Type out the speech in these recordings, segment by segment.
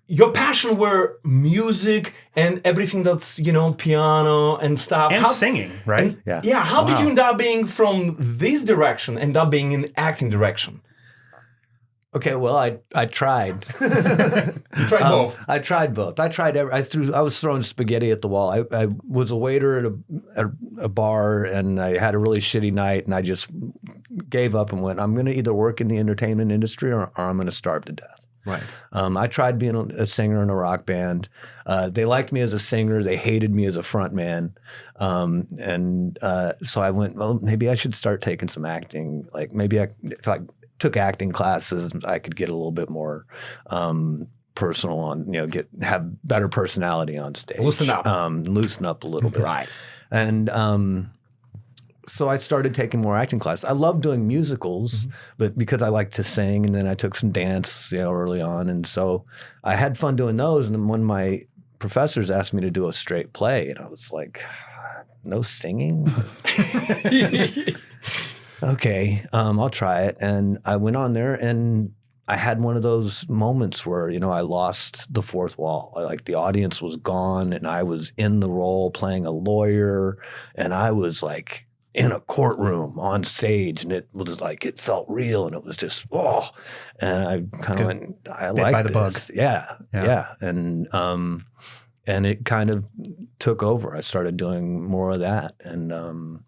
your passion were music and everything that's, piano and stuff. And singing, right? How did you end up being from this direction, end up being in acting direction? Okay, well, I tried. You tried both. I tried both. I was throwing spaghetti at the wall. I was a waiter at a bar, and I had a really shitty night, and I just gave up and went, I'm going to either work in the entertainment industry or I'm going to starve to death. Right. I tried being a singer in a rock band. They liked me as a singer. They hated me as a front man. So I went, well, maybe I should start taking some acting. Like maybe if I took acting classes, I could get a little bit more personal on, have better personality on stage. Loosen up. Loosen up a little bit. Right. And so I started taking more acting classes. I love doing musicals, but because I like to sing, and then I took some dance, early on. And so I had fun doing those. And then when my professors asked me to do a straight play, and I was like, no singing? Okay, I'll try it. And I went on there, and I had one of those moments where, I lost the fourth wall. Like the audience was gone, and I was in the role playing a lawyer, and I was like in a courtroom on stage, and it was like, it felt real, and it was just, and I kind of went, I like this. Yeah. And it kind of took over. I started doing more of that, and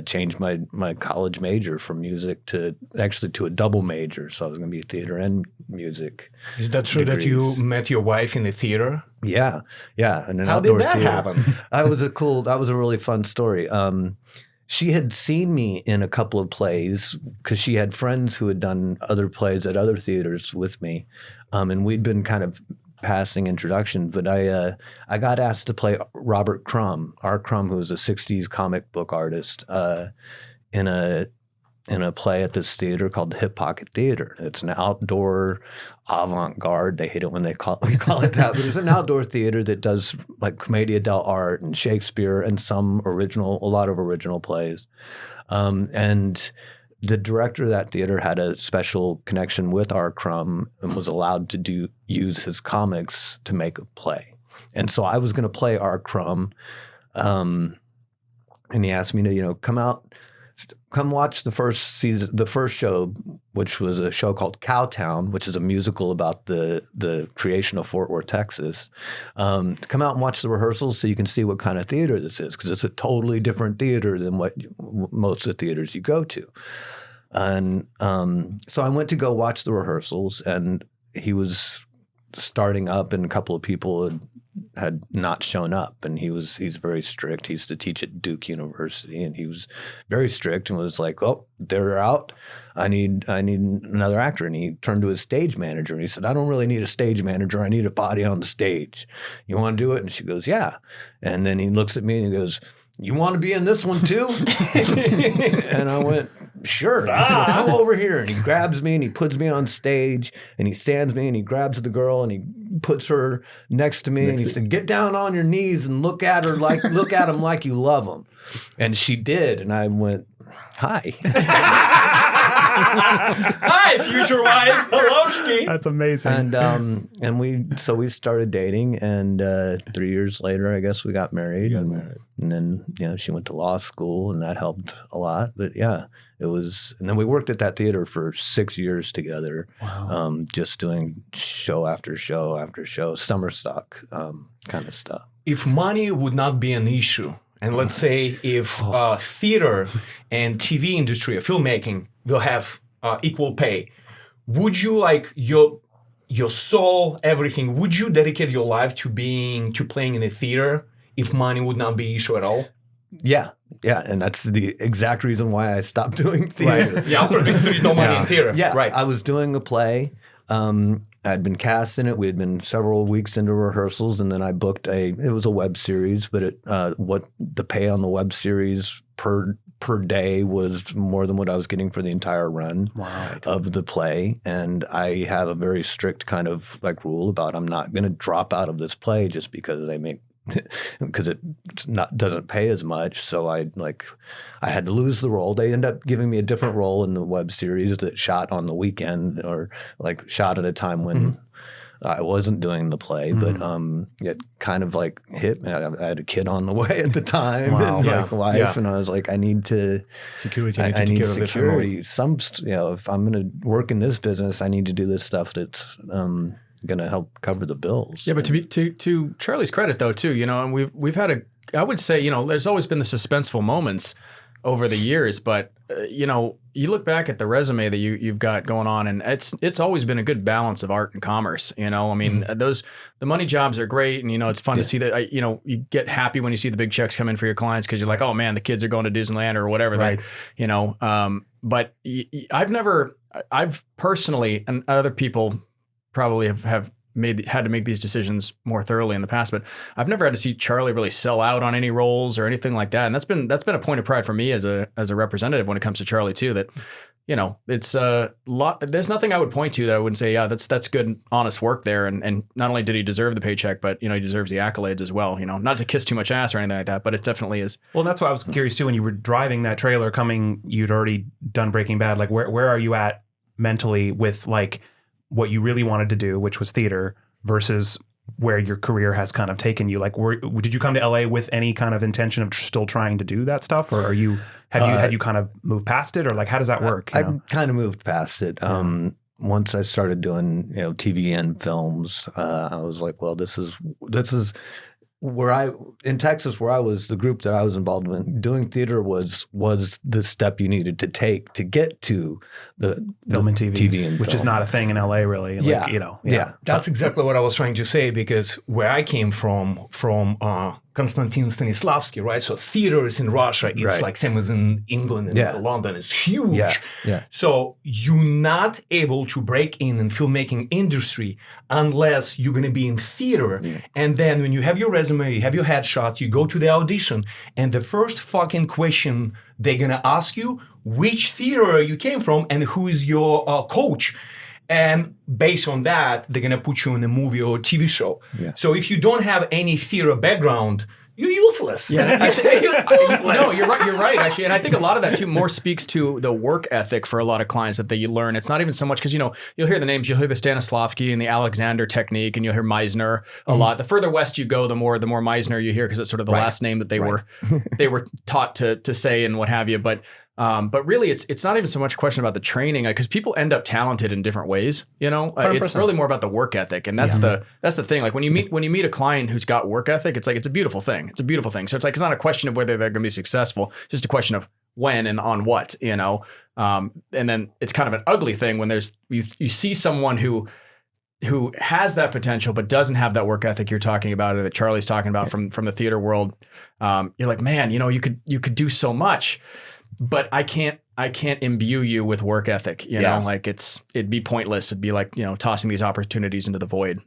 changed my college major from music to a double major. So I was going to be theater and music. Is that true that you met your wife in the theater? Yeah. And how did that happen? That was a really fun story. She had seen me in a couple of plays because she had friends who had done other plays at other theaters with me. And we'd been kind of passing introduction, but I got asked to play Robert Crumb, R. Crumb, who was a 60s comic book artist, in a play at this theater called Hip Pocket Theater. It's an outdoor avant-garde. They hate it when we call it that, but it's an outdoor theater that does like Commedia dell'arte and Shakespeare and a lot of original plays. And the director of that theater had a special connection with R. Crumb and was allowed to use his comics to make a play. And so I was going to play R. Crumb, and he asked me to, come watch the first show, which was a show called Cowtown, which is a musical about the creation of Fort Worth, Texas. Come out and watch the rehearsals so you can see what kind of theater this is, because it's a totally different theater than what most of the theaters you go to. And so I went to go watch the rehearsals, and he was starting up, and a couple of people had not shown up, and he's very strict. He used to teach at Duke University, and he was very strict and was like, "Oh, they're out. I need another actor." And he turned to his stage manager and he said, "I don't really need a stage manager. I need a body on the stage. You want to do it?" And she goes, "Yeah." And then he looks at me and he goes, "You want to be in this one too?" And I went, "Sure." He said, "Come over here." And he grabs me and he puts me on stage, and he stands me and he grabs the girl and he puts her next to me, and he said, "Get down on your knees and look at him like you love him." And she did, and I went, "Hi." Hi, future wife. Hello, Ski. That's amazing. And we started dating, and 3 years later, I guess we got married. And then she went to law school, and that helped a lot. But yeah, it was. And then we worked at that theater for 6 years together. Wow. Just doing show after show after show, summer stock kind of stuff. If money would not be an issue, and let's say if theater and TV industry or filmmaking will have equal pay, would you, like, your soul, everything, would you dedicate your life to playing in the theater if money would not be an issue at all? Yeah, and that's the exact reason why I stopped doing theater. Right. Yeah, because there is no money in theater. Yeah, right. I was doing a play. I'd been cast in it. We had been several weeks into rehearsals, and then I booked it was a web series, but what the pay on the web series per day was more than what I was getting for the entire run of the play. And I have a very strict kind of like rule about I'm not going to drop out of this play just because because it doesn't pay as much. So I had to lose the role. They ended up giving me a different role in the web series that shot on the weekend, or like shot at a time when I wasn't doing the play, but it kind of like hit me. I had a kid on the way at the time, Wow. and Yeah. like wife, Yeah. and I was like, I need to Security. I need security. If I'm going to work in this business, I need to do this stuff that's going to help cover the bills. Yeah, but to Charlie's credit though too, and we've had I would say, there's always been the suspenseful moments over the years, but you look back at the resume that you've got going on, and it's always been a good balance of art and commerce. I mean, the money jobs are great, and it's fun to see that. You get happy when you see the big checks come in for your clients because you're like, oh man, the kids are going to Disneyland or whatever. Right. But I've personally, and other people probably have had to make these decisions more thoroughly in the past, but I've never had to see Charlie really sell out on any roles or anything like that. And that's been a point of pride for me as a representative when it comes to Charlie too, that, it's a lot. There's nothing I would point to that I wouldn't say, yeah, that's good, honest work there. And not only did he deserve the paycheck, but, he deserves the accolades as well, not to kiss too much ass or anything like that, but it definitely is. Well, that's why I was curious too, when you were driving that trailer you'd already done Breaking Bad. Like where are you at mentally with like what you really wanted to do, which was theater, versus where your career has kind of taken you? Like, did you come to LA with any kind of intention of still trying to do that stuff, or had you kind of moved past it, or like how does that work? I kind of moved past it. Once I started doing TV and films, I was like, well, this is where in Texas, where I was, the group that I was involved in, doing theater was the step you needed to take to get to the film and TV, and which film. is not a thing in LA really. Yeah. That's exactly what I was trying to say, because where I came from Konstantin Stanislavski, right? So theaters in Russia, it's Right. like same as in England and London, it's huge. Yeah. So you're not able to break in filmmaking industry unless you're going to be in theater. Yeah. And then when you have your resume, you have your headshots, you go to the audition, and the first fucking question they're going to ask you, which theater you came from and who is your coach. And based on that, they're going to put you in a movie or a TV show. Yeah. So if you don't have any theater background, you're useless. Yeah, no, you're right, actually. And I think a lot of that too more speaks to the work ethic for a lot of clients that you learn. It's not even so much because, you'll hear the names, you'll hear the Stanislavski and the Alexander technique, and you'll hear Meisner a lot. The further west you go, the more Meisner you hear, because it's sort of the last name that they were taught to say and what have you. But really, it's not even so much a question about the training, because people end up talented in different ways. It's really more about the work ethic, and that's the thing. Like when you meet a client who's got work ethic, it's like it's a beautiful thing. It's a beautiful thing. So it's like it's not a question of whether they're going to be successful, it's just a question of when and on what. And then it's kind of an ugly thing when you see someone who has that potential but doesn't have that work ethic you're talking about, or that Charlie's talking about from the theater world. You're like, man, you could do so much, but I can't imbue you with work ethic, like it'd be pointless. It'd be like, tossing these opportunities into the void.